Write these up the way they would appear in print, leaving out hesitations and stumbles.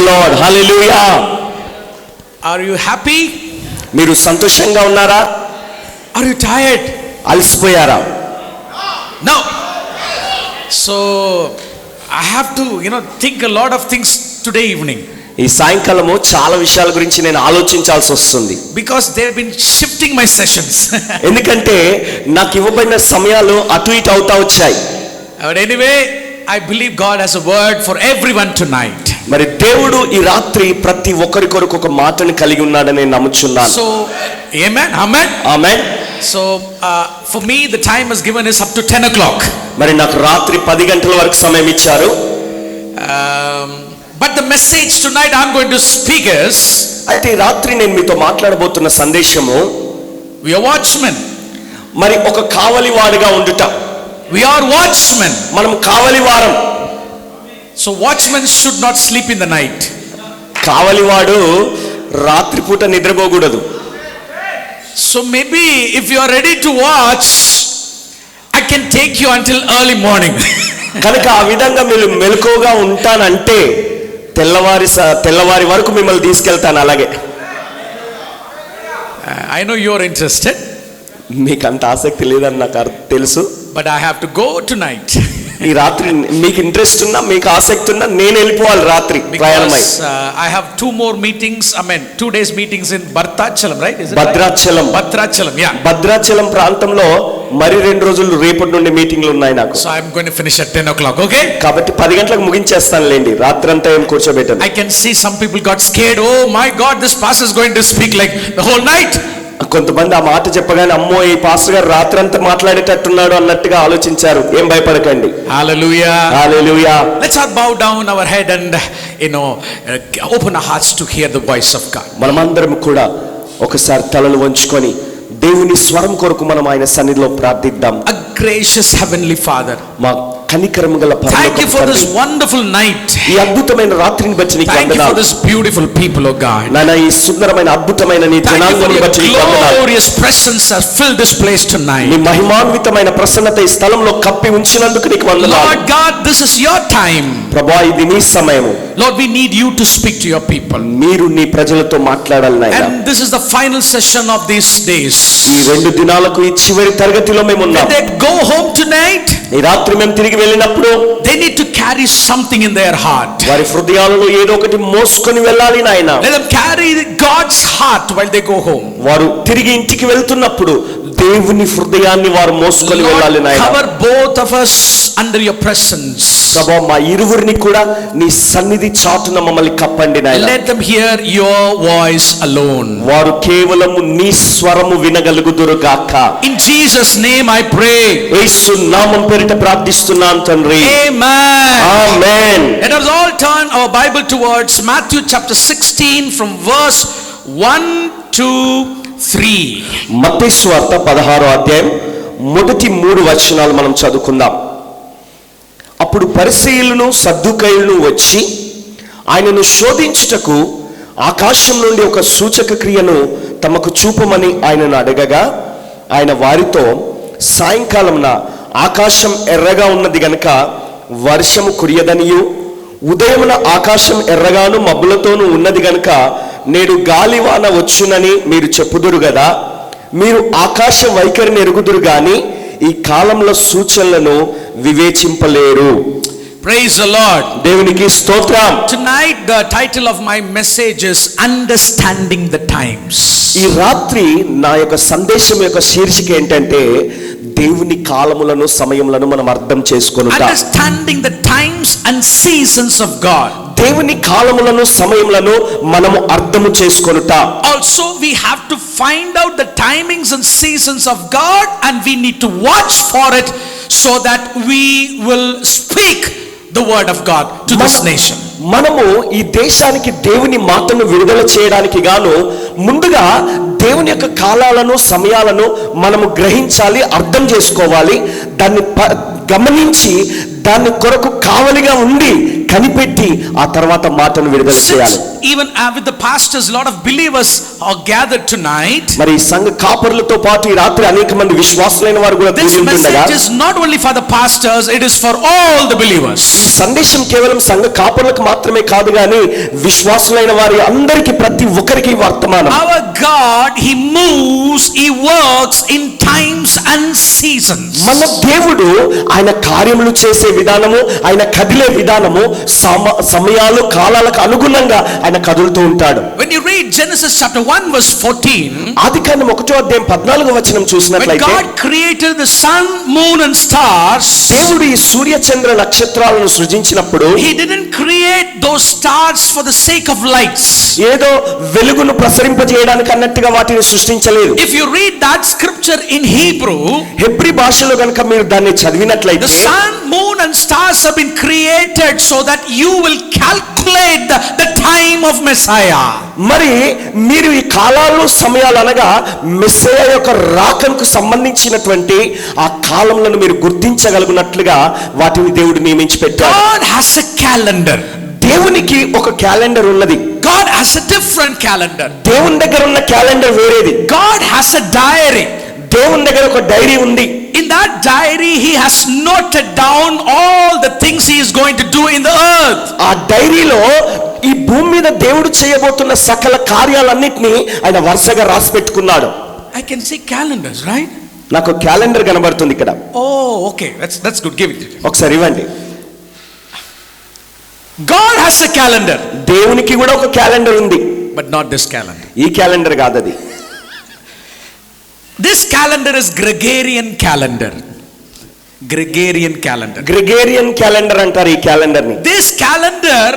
Lord, hallelujah. Are you happy? మీరు సంతోషంగా ఉన్నారా? Are you tired? అలసిపోయారా? No. So I have to, think a lot of things today evening. ఈ సాయంకాలము చాలా విషయాల గురించి నేను ఆలోచించాల్సి వస్తుంది. Because they have been shifting my sessions. ఎందుకంటే నాకు ఇవ్వబడిన సమయాలు అటు ఇటు అవుతా వచ్చాయి. But anyway, I believe God has a word for everyone tonight. మరి దేవుడు ఈ రాత్రి ప్రతి ఒక్కరి కొరకు ఒక మాటను కలిగి ఉన్నాడని నేను నమ్ముచున్నాను. So amen. Amen. So for me the time is given is up to 10 o'clock. మరి నాకు రాత్రి 10 గంటల వరకు సమయం ఇచ్చారు. But the message tonight I'm going to speak is, అయితే రాత్రి నేను మీతో మాట్లాడబోతున్న సందేశము, we are watchmen. మరి ఒక కావలివాడిగా ఉండుట. We are watchmen. మనం కావలివారం. So watchmen should not sleep in the night. కావలివాడు రాత్రిపూట నిద్రపోకూడదు. So maybe if you are ready to watch, I can take you until early morning. కనుక ఆ విధంగా మీరు మెలకువగా ఉంటానంటే తెల్లవారి వరకు మిమ్మల్ని తీసుకెళ్తాను. అలాగే I know you are interested. మీకు అంత ఆసక్తి లేదని నాకు తెలుసు. But I have to go tonight. ఈ రాత్రి మీకు ఇంట్రెస్ట్ ఉన్నా, మీకు ఆసక్తి ఉన్నా, నేను వెళ్ళిపోవాలి రాత్రి ప్రయాణమై. I have 2 more meetings. 2 days meetings in Bhadrachalam, right? Is it Bhadrachalam. Bhadrachalam, yeah. Bhadrachalam ప్రాంతంలో మరి 2 రోజులు రేపటి నుండి మీటింగ్లు ఉన్నాయి నాకు. So I'm going to finish at 10 o'clock, okay? కాబట్టి 10 గంటలకు ముగించేస్తానులేండి. రాత్రంతా ఏం కూర్చోబెట్టాను. I can see some people got scared. Oh my God, this pastor is going to speak like the whole night. కొంతమంది ఆ మాట చెప్పగానే అమ్మో ఈ పాస్టర్ గారు రాత్రంతా మాట్లాడేటట్టున్నాడు అన్నట్టుగా ఆలోచించారు. ఏం భయపడకండి. Hallelujah. Hallelujah. Let's all bow down our head and open our hearts to hear the voice of God. మనమందరం కూడా ఒకసారి తలలు వంచుకొని దేవుని స్వరం కొరకు మనం ఆయన సన్నిధిలో ప్రార్థిద్దాం. A gracious heavenly Father, మా కనికరము గల పరలోకపు thank you for తండ్రి, this wonderful night. ఈ అద్భుతమైన రాత్రిని బట్టి నీకు Thank you for వందనాలు. this beautiful people, oh God. నాయనా ఈ సుందరమైన అద్భుతమైన నీ Thank you for జనాంగాన్ని your బట్టి నీకు వందనాలు. glorious presence has filled this place నీ tonight. మహిమాన్వితమైన ప్రసన్నత ఈ స్థలంలో కప్పి ఉంచినందుకు నీకు వందనాలు. Lord God, this is your time. ప్రభువా ఇది నీ సమయము. Lord, we need you to speak to your people. మీరు నీ ప్రజలతో మాట్లాడాలి నాయనా. And this is the final session of these days. ఈ 2 దినాలకు ఈ చివరి తరగతిలో మేము ఉన్నాం. When they go home tonight, ఈ రాత్రి మేము తిరిగి వెళ్ళినప్పుడు they need to carry something in their heart. వారి హృదయాలలో ఏదో ఒకటి మోసుకొని వెళ్ళాలి నాయనా. Let them carry God's heart while they go home. వారు తిరిగి ఇంటికి వెళ్తున్నప్పుడు దేవుని హృదయాన్ని వారు మోసుకొని వెళ్ళాలి Lord, నాయనా. cover both of us under your presence. ప్రభువా మా ఇరువురిని కూడా నీ సన్నిధి చాటున మమ్మల్ని కప్పండి నాయనా. Let them hear your voice alone. వారు కేవలము నీ స్వరము వినగలుగుదురు గాక. In Jesus' name I pray. యేసు నామం పేరిట ప్రార్థిస్తున్నాను తండ్రి. Amen. Amen. Let us all turn our Bible towards Matthew chapter 16 from verse 1 to 3. మత్తయి సువార్త 16వ అధ్యాయం మొదటి 3 వచనాలు మనం చదువుకుందాం. అప్పుడు పరిసయ్యులను సద్దూకయ్యులను వచ్చి ఆయనను శోధించుటకు ఆకాశం నుండి ఒక సూచక క్రియను తమకు చూపమని ఆయనను అడగగా ఆయన వారితో, సాయంకాలమున ఆకాశం ఎర్రగా ఉన్నది గనుక వర్షము కురియదనియు, ఉదయమున ఆకాశం ఎర్రగాను మబ్బులతోనూ ఉన్నది గనుక నేడు గాలివాన వచ్చునని మీరు చెప్పుదురు గదా. మీరు ఆకాశ వైఖరిని ఎరుగుదురు గాని ఈ కాలంలో సూచనలను వివేచింపలేరు. Praise the Lord. దేవునికి స్తోత్రం. Tonight the title of my message is Understanding the Times. ఈ రాత్రి నా యొక్క సందేశం యొక్క శీర్షిక ఏంటంటే దేవుని కాలములను సమయములను మనం అర్థం చేసుకొనుట. Understanding the times and seasons of God. దేవుని కాలములను సమయములను మనము అర్థము చేసుకొనుట. Also we have to find out the timings and seasons of God, and we need to watch for it so that we will speak the word of God to this nation. మనము ఈ దేశానికి దేవుని మాటను విడుదల చేయడానికి గాను ముందుగా దేవుని యొక్క కాలాలను సమయాలను మనము గ్రహించాలి, అర్థం చేసుకోవాలి, దాన్ని గమనించి దాని కొరకు కావలిగా ఉండి కనిపెట్టి ఆ తర్వాత మాటను విడుదల చేయాలి. Even with the pastors, a lot of believers are gathered tonight. మరి సంఘ కాపరులతో పాటు ఈ రాత్రి అనేక మంది విశ్వాసులైన వారు కూడా This కూడి ఉండగా, message is not only for the pastors, it is for all the believers. ఈ సందేశం కేవలం సంఘ కాపరులకు మాత్రమే కాదు గాని విశ్వాసులైన వారి అందరికీ ప్రతి ఒక్కరికి వర్తమానం. Our God, He moves, He works in times and seasons. మన దేవుడు ఆయన కార్యములు చేసే విధానము, ఆయన కదిలే విధానము సమయాలు కాలాలకు అనుగుణంగా ఆయన కదులుతూ ఉంటాడు. When you read Genesis chapter 1 verse 14, ఆదికాండం 1వ అధ్యాయం 14వ వచనం when చూసినట్లయితే, God created the sun, moon and stars, దేవుడు ఈ సూర్య చంద్ర నక్షత్రాలను సృజించినప్పుడు He didn't create those stars for the sake of lights. ఏదో వెలుగును ప్రసరింపజేయడానికి అన్నట్టుగా వాటిని సృష్టించలేదు. If you read that scripture in Hebrew, Hebrew భాషలో గనుక మీరు దాన్ని చదివినట్లయితే, the sun, moon and stars have been created so that you will calculate the time of Messiah. మరి మీరు ఈ కాలాలు సమయాలు అనగా మెస్సయ్య యొక్క రాకకు సంబంధించినటువంటి ఆ కాలములను మీరు గుర్తించగలుగునట్లుగా వాటిని దేవుడు నియమించి పెట్టాడు. God has a calendar. దేవునికి ఒక క్యాలెండర్ ఉన్నది. God has a different calendar. దేవుని దగ్గర ఉన్న క్యాలెండర్ వేరేది. God has a diary. దేవుని దగ్గర ఒక డైరీ ఉంది. In that diary he has noted down all the things he is going to do in the earth. ఆ డైరీలో ఈ భూమి మీద దేవుడు చేయబోతున్న సకల కార్యాలన్నిటినీ ఆయన వరుసగా రాసి పెట్టుకున్నాడు. I can see calendars, right? నాకు క్యాలెండర్ కనబడుతుంది ఇక్కడ. Oh, okay. That's good. Give it. ఒకసారి ఇవ్వండి. God has a calendar. దేవునికి కూడా ఒక క్యాలెండర్ ఉంది. But not this calendar. ఈ క్యాలెండర్ కాదు అది. This calendar is Gregorian calendar. Gregorian calendar. Gregorian calendar అంటారు ఈ క్యాలెండర్ ని. This calendar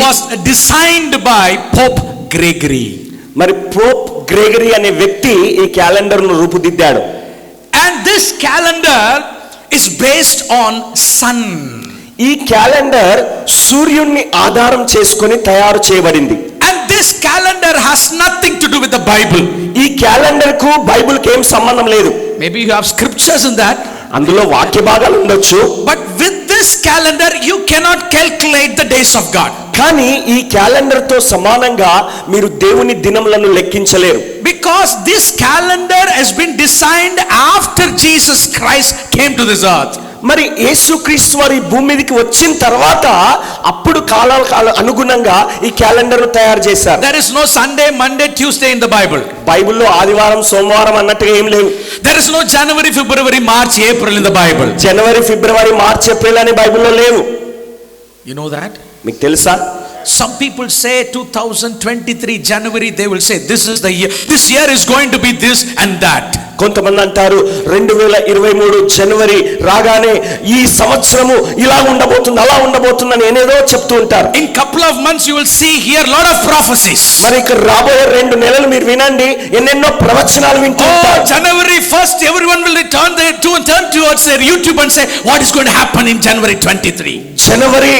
was designed by Pope Gregory. మరి పోప్ గ్రెగరీ అనే వ్యక్తి ఈ క్యాలెండర్ ను రూపుదిద్దాడు. And this calendar is based on sun. ఈ క్యాలెండర్ సూర్యుడిని ఆధారం చేసుకొని తయారు చేయబడింది. And this calendar has nothing to do with the Bible. ఈ క్యాలెండర్ కు బైబిల్ కి ఏం సంబంధం లేదు. Maybe you have scriptures in that. అందులో వాక్య భాగాలు ఉండొచ్చు. But with this calendar you cannot calculate the days of God. కానీ ఈ క్యాలెండర్ తో సమానంగా మీరు దేవుని దినములను లెక్కించలేరు. Because this calendar has been designed after Jesus Christ came to this earth. మరి యేసుక్రీస్తు వారి భూమి మీదకి వచ్చిన తర్వాత అప్పుడు కాలాల అనుగుణంగా ఈ క్యాలెండర్ తయారు చేశారు. There is no Sunday, Monday, Tuesday in the Bible. బైబిల్లో ఆదివారం సోమవారం అన్నట్టుగా ఏం లేవు. There is no January, February, March, April in the Bible. January, February, March, April అని బైబిల్లో లేవు. You know that? మీకు తెలుసా? Some people say 2023 January, they will say this is the year, this year is going to be this and that. కొంతమంది అంటారు 2023 జనవరి రాగానే ఈ సంవత్సరము ఇలా ఉండబోతుంది అలా ఉండబోతుంది అని ఏనేదో చెప్తూ ఉంటారు. In couple of months you will see here lot of prophecies. మరి ఇక రాబోయే 2 నెలలు మీరు వినండి ఎన్నెన్నో ప్రవచనాలు వింటూ ఉంటారు. January 1st everyone will turn towards their YouTube and say what is going to happen in January 23. జనవరి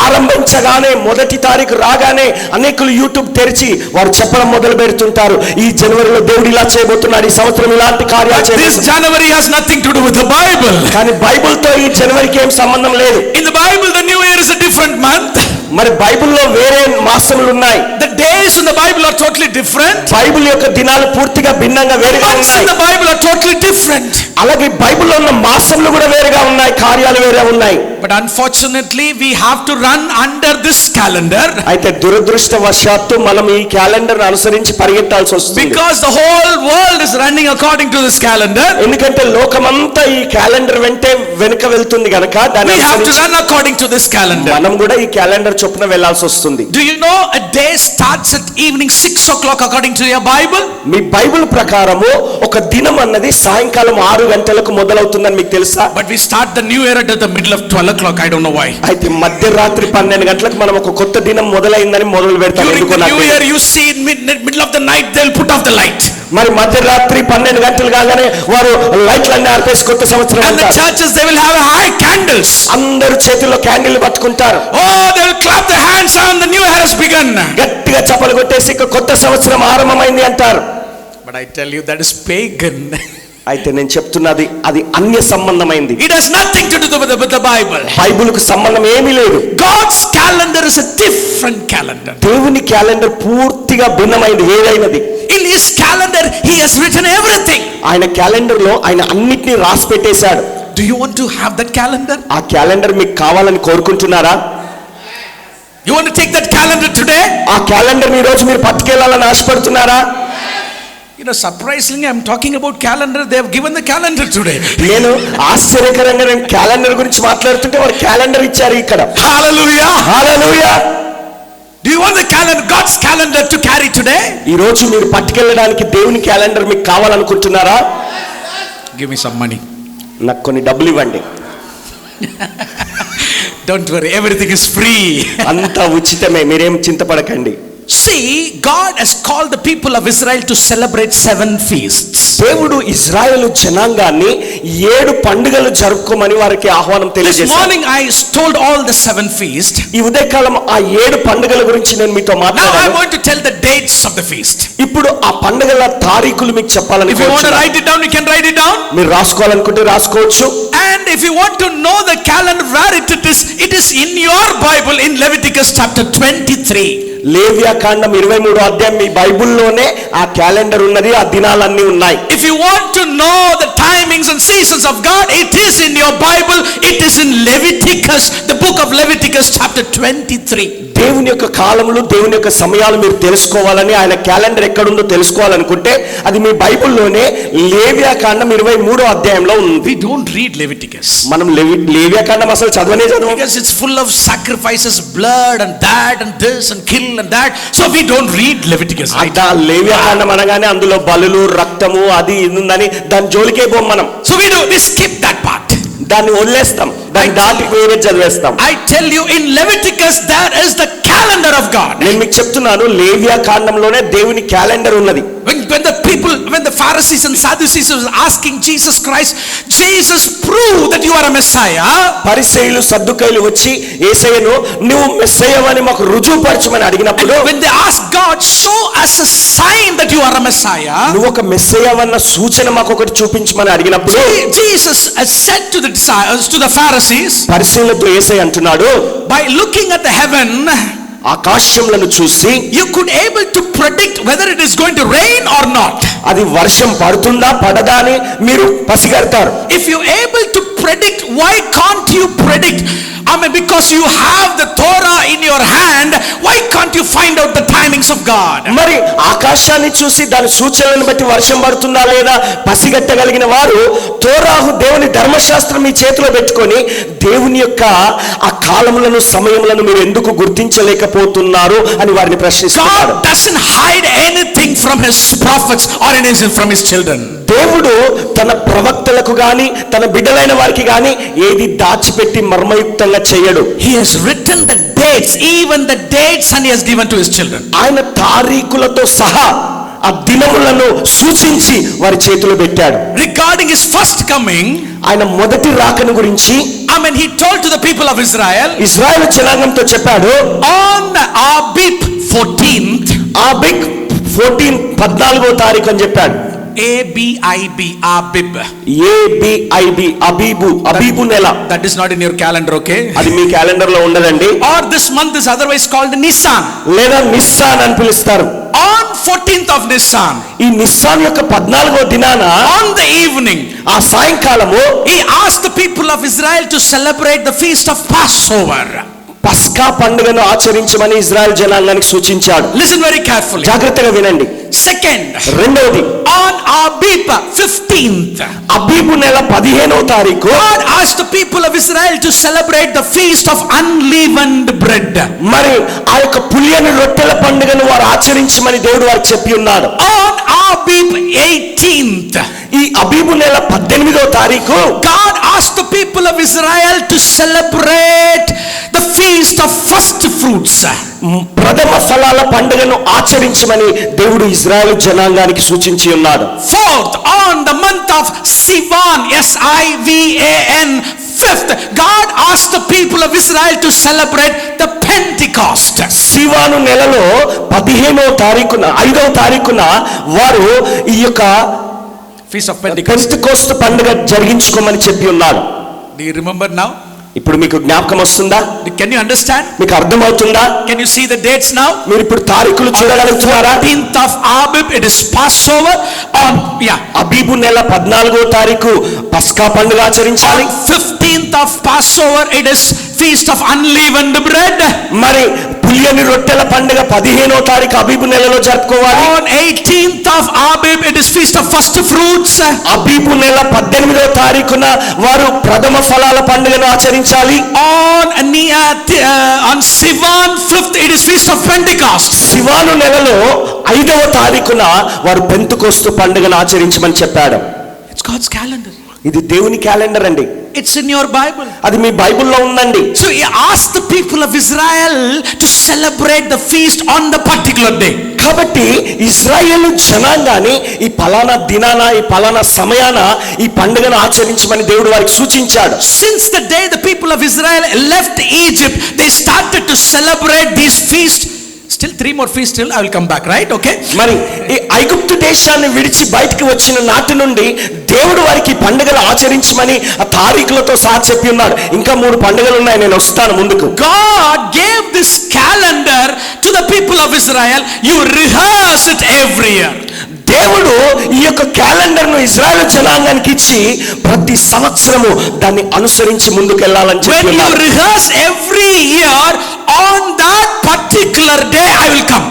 ఆరంభించగానే 1వ తారీఖు రాగానే అనేకులు యూట్యూబ్ తెరిచి వారు చెప్పడం మొదలు పెడుతుంటారు. ఈ జనవరిలో దేవుడు ఇలా చేయబోతున్నాడు, ఈ సంవత్సరం ఇలాంటి కార్యాలు చేయబోతున్నాడు. This January has nothing to do with the Bible. కానీ బైబిల్ తో ఈ జనవరికి ఏం సంబంధం లేదు. In the Bible the new year is a different month. మరి బైబిల్లో వేరే మాసములు ఉన్నాయి. The days in the Bible are totally different. Bible యొక్క దినాలు పూర్తిగా భిన్నంగా వేరేగా Months ఉన్నాయి. in the Bible are totally different. అలాగే బైబిల్లో ఉన్న మాసములు కూడా వేరేగా ఉన్నాయి, కార్యాలు వేరే ఉన్నాయి. But unfortunately we have to run under this calendar. అయితే దురదృష్టవశాత్తు మనం ఈ క్యాలెండర్ అనుసరించి పరిగెత్తాల్సి వస్తుంది. Because the whole world is running according to this calendar. ఎందుకంటే లోకమంతా ఈ క్యాలెండర్ వెంటే వెనుక వెళ్తుంది గనుక దాన్ని We have to run according to this calendar. మనం కూడా ఈ క్యాలెండర్ చొప్పున వెళ్ళాల్సి వస్తుంది. Do you know a day starts at evening 6 o'clock according to your Bible? Me Bible ప్రకారము ఒక దినం అన్నది సాయంకాలం 6 గంటలకు మొదలవుతుందని మీకు తెలుసా? But we start the new year at the middle of 12 o'clock. I don't know why. అయితే మధ్యరాత్రి 12 గంటలకు మనం ఒక కొత్త దినం మొదలైందని మొదలు పెడతాం. During the new year you see in middle of the night they'll put off the light. మరి మధ్యరాత్రి 12 గంటలు కాగానే వారు లైట్లన్నీ ఆర్పేసి కొత్త సంవత్సరం And the అంటారు. churches they will have high candles. అందరూ చేతిలో క్యాండిల్ పట్టుకుంటారు. Oh, they will clap their hands and the new year has begun. గట్టిగా చప్పలు కొట్టేసి ఇక కొత్త సంవత్సరం ఆరంభమైంది అంటారు. But I tell you that is pagan. అయితే నేను చెప్తున్నది అది అన్య సంబంధమైంది. It has nothing to do with the Bible. బైబిల్కు సంబంధం ఏమీ లేదు. God's calendar is a different calendar. దేవుని క్యాలెండర్ పూర్తిగా భిన్నమైనది, వేరైనది. In his calendar he has written everything. ఆయన క్యాలెండర్ లో ఆయన అన్నిటినీ రాసి పెట్టేశాడు. Do you want to have that calendar? ఆ క్యాలెండర్ మీకు కావాలని కోరుకుంటున్నారా? You want to take that calendar today? ఆ క్యాలెండర్ ఈ రోజు మీరు పట్టుకెళ్లాలని ఆశపడుతున్నారా? You know, surprisingly I'm talking about calendar. They have given the calendar today. నేను ఆశ్చర్యకరంగా నేను క్యాలెండర్ గురించి మాట్లాడుతుంటే వారు క్యాలెండర్ ఇచ్చారు ఇక్కడ. Hallelujah. Hallelujah. Do you want the calendar, God's calendar to carry today? ఈ రోజు మీరు పట్టుకెళ్ళడానికి దేవుని క్యాలెండర్ మీకు కావాలనుకుంటున్నారా? Give me some money. నాకు కొన్ని డబ్బులు ఇవ్వండి. Don't worry, everything is free. అంతా ఉచితమే, మీరేం చింతపడకండి. See, God has called the people of Israel to celebrate 7 feasts. దేవుడు ఇజ్రాయేలు జనాంగాన్ని 7 పండుగలు జరుపుకోమని వారికి ఆహ్వానం This తెలియజేశాడు. morning I told all the 7 feasts. ఈ ఉదయకాలం ఆ 7 పండుగల గురించి నేను మీతో Now I మాట్లాడాను. want to tell the dates of the feast. ఇప్పుడు ఆ పండుగల తారీఖులు మీకు చెప్పాలని If you want to కోరుచున్నాను. write it down, you can write it down. మీరు రాసుకోవాలనుకుంటే రాసుకోవచ్చు. And if you want to know the calendar where it is in your Bible in Leviticus chapter 23. లేవ్యాకాండం 23వ అధ్యాయం మీ బైబిల్లోనే ఆ క్యాలెండర్ ఉన్నది, ఆ దినాలన్నీ ఉన్నాయి. If you want to know the timings and seasons of God, it is in your Bible. It is in Leviticus, the book of Leviticus chapter 23. దేవుని యొక్క కాలములు, దేవుని యొక్క సమయాలు మీరు తెలుసుకోవాలని, ఆయన క్యాలెండర్ ఎక్కడుందో తెలుసుకోవాలనుకుంటే అది మీ బైబిల్లోనే లేవ్యాకాండం 23వ అధ్యాయంలో ఉంది. We don't read Leviticus మనం లేవ్యాకాండం అసలు చదవనే చదవం. because it's full of sacrifices, blood and that and this and kill and that. So we don't read Leviticus. Right? అంతా లేవ్యాకాండం అనగానే అందులో బలులు, రక్తము, అది ఇది ఉందని దాని జోలికే పోం మనం. So we skip that part. దాన్ని వదిలేస్తాం, దాన్ని దాటి వేరే చదివేస్తాం. I tell you, in Leviticus there is the calendar of God. నేను మీకు చెప్తున్నాను, లేవ్యాకాండంలోనే దేవుని క్యాలెండర్ ఉన్నది. When the Pharisees and Sadducees was asking Jesus Christ, Jesus, prove that you are a Messiah. పరిసయ్యులు సద్దుకైలు వచ్చి యేసయ్యను నువ్వు మెస్సయ్యవని మాకు రుజువుపరచమని అడిగినప్పుడు, When they asked God, show us a sign that you are a Messiah. నువ్వు ఒక మెస్సయ్యవన్న సూచన మాకు ఒకటి చూపించమని అడిగినప్పుడు, Jesus said to the Pharisees, పరిసయ్యులతో యేసయ్య అంటున్నాడు, by looking at the heaven, ఆకాశంలను చూసి you could able to predict whether it is going to rain or not. అది వర్షం పడుతుందా పడదా అని మీరు పసిగడతారు. If you able to predict, why can't you predict? I mean, because you have the Torah in your hand, why can't you find out the timings of God? మరి ఆకాశాన్ని చూసి దాని సూచనలను బట్టి వర్షం పడుతుందా లేదా పసిగట్టగలిగిన వారు తోరాహు దేవుని ధర్మశాస్త్రం మీ చేతిలో పెట్టుకొని దేవుని యొక్క ఆ కాలములను సమయములను మీరు ఎందుకు గుర్తించలేకపోతున్నారు అని వారిని ప్రశ్నిస్తున్నారు. God doesn't hide anything from his prophets or anything from his children. దేవుడు తన ప్రవక్తలకు గాని తన బిడ్డలైన వారికి గాని ఏది దాచిపెట్టి మర్మయుక్తంగా చేయడు. He has written the dates, even the dates, and he has given to his children. ఆయన తారీఖులతో సహా ఆ దినములను సూచించి వారి చేతిలో పెట్టాడు. Regarding his first coming, ఆయన మొదటి రాకను గురించి I mean, he told to the people of Israel, Israel జనాంగంతో చెప్పాడు, on Abib 14th, ఆబిబ్ 14వ తారీఖు అని చెప్పాడు. ABIB, Abib. అబీబు నెల. That is not in your calendar, okay? అది మీ క్యాలెండర్ లో ఉండదండి. Or this month is otherwise called Nisan. లేదా నిస్సాన్ అని పిలుస్తారు. On 14th of Nisan, ఈ నిస్సాన్ యొక్క 14వ దినాన on the evening, ఆ సాయంకాలము he asked the people of Israel to celebrate the feast of Passover. పస్కా పండుగను ఆచరించమని ఇజ్రాయెల్ జనాంగానికి సూచించాడు. Listen very carefully. జాగ్రత్తగా వినండి. Second, రెండవది, on Abib 15th, అబీబు నెల 15వ తారీఖు God asked the people of Israel to celebrate the feast of unleavened bread. మరి ఆ యొక్క పులియని రొట్టెల పండుగను వారు ఆచరించమని దేవుడు వారికి చెప్పి ఉన్నాడు. On Abib 18th, ఈ అబీబు నెల 18వ తారీఖు God asked the people of Israel to celebrate the feast of first fruits. ప్రథమ ఫలాల పండుగను ఆచరించమని దేవుడు ఇజ్రాయెల్ జనాంగానికి సూచించి ఉన్నాడు. Fourth, on the month of Sivan, Sivan, 5th, God asked the people of Israel to celebrate the Pentecost. సివాను నెలలో 15వ తారీఖున 5వ తారీఖున వారు ఈ యొక్క Feast of Pentecost. పెంతెకోస్తు పండుగ జరిగించుకోమని చెప్పి ఉన్నాడు. Do you remember now? ఇప్పుడు మీకు జ్ఞాపకం వస్తుందా? Can you understand? మీకు అర్థమవుతుందా? Can you see the dates now? మీరు ఇప్పుడు తారీఖులు చూడగలుగుతున్నారా? 14th of Abib, it is Passover. On అబీబు నెల 14వ తారీఖు పస్కా పండుగ ఆచరించాలి. 15th of Passover, it is Feast of Unleavened Bread. మరి పులియని రొట్టెల పండుగ 15వ తారీఖు అబీబు నెలలో జరుపుకోవాలి. On 18th of Abib, it is Feast of First Fruits. అబీబు నెల 18వ తారీఖున వారు ప్రథమ ఫలాల పండుగను ఆచరించాలి. On Sivan 5th, it is Feast of Pentecost. సివాను నెలలో 5వ తారీఖున వారు పెంతెకోస్తు పండుగను ఆచరించమని చెప్పాడు. It's God's calendar. ఇది దేవుని క్యాలెండర్ అండి. It's in your Bible. అది మీ బైబిల్లో ఉందండి. So he asked the people of Israel to celebrate the feast on the particular day. కాబట్టి ఇశ్రాయేలు జనాంగాన్ని ఈ పలానా దినాన ఈ పలానా సమయాన ఈ పండుగను ఆచరించమని దేవుడు వారికి సూచించాడు. Since the day the people of Israel left Egypt, they started to celebrate these feasts. Still 3 more feasts till I will come back, right? Okay. మరి ఈ ఐగుప్తు దేశాన్ని విడిచి బయటికి వచ్చిన నాటి నుండి దేవుడు వారికి పండుగలు ఆచరించమని ఆ తారీఖులతో సహా చెప్పి ఉన్నాడు. ఇంకా 3 పండుగలు ఉన్నాయి, నేను వస్తాను ముందుకు. God gave this calendar to the people of Israel. You rehearse it every year. దేవుడు ఈ యొక్క క్యాలెండర్ ను ఇశ్రాయేలు జనాంగానికి ఇచ్చి ప్రతి సంవత్సరము దాన్ని అనుసరించి ముందుకు వెళ్ళాలని చెప్పి When you rehearse every year, on that particular day I will come.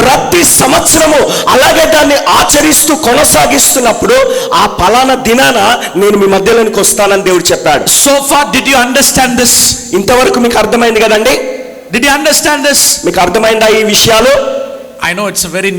ప్రతి సంవత్సరము అలాగే దాన్ని ఆచరిస్తూ కొనసాగిస్తున్నప్పుడు ఆ పలానా దినాన నేను మీ మధ్యలోనికి వస్తానని దేవుడు చెప్పాడు. So far, did you understand this? ఇంతవరకు మీకు అర్థమైంది కదండి? Did you understand this? మీకు అర్థమైందా ఈ విషయాలు? I know it's a very